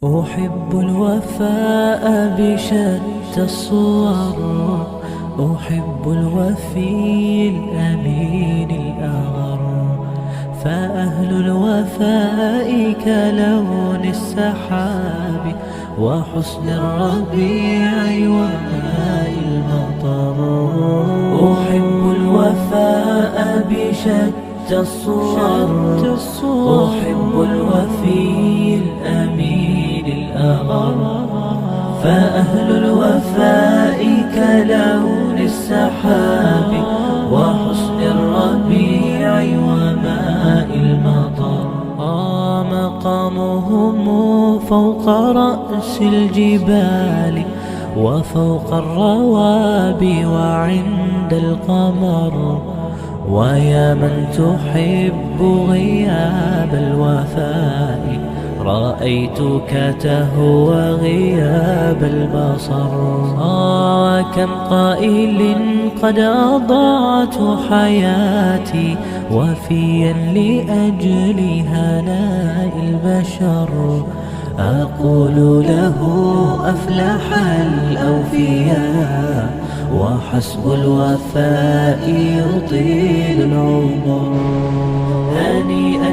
أحب الوفاء بشتى الصور، أحب الوفي الأمين الأغر، فأهل الوفاء كلون السحاب وحسن الربيع وماء المطر. أحب الوفاء بشتى الصور، أحب الوفي الأمين الأغر، فأهل الوفاء كلون السحاب وحسن الربيع وماء المطر. مقامهم فوق رأس الجبال وفوق الروابي وعند القمر، ويا من تحب غياب الوفاء رأيتك تهوى غياب البصر. كم قائل قد أضعت حياتي وفيا لأجل هناء البشر، أقول له أفلح الأوفياء وحسب الوفاء يطيل العمر. هنيئا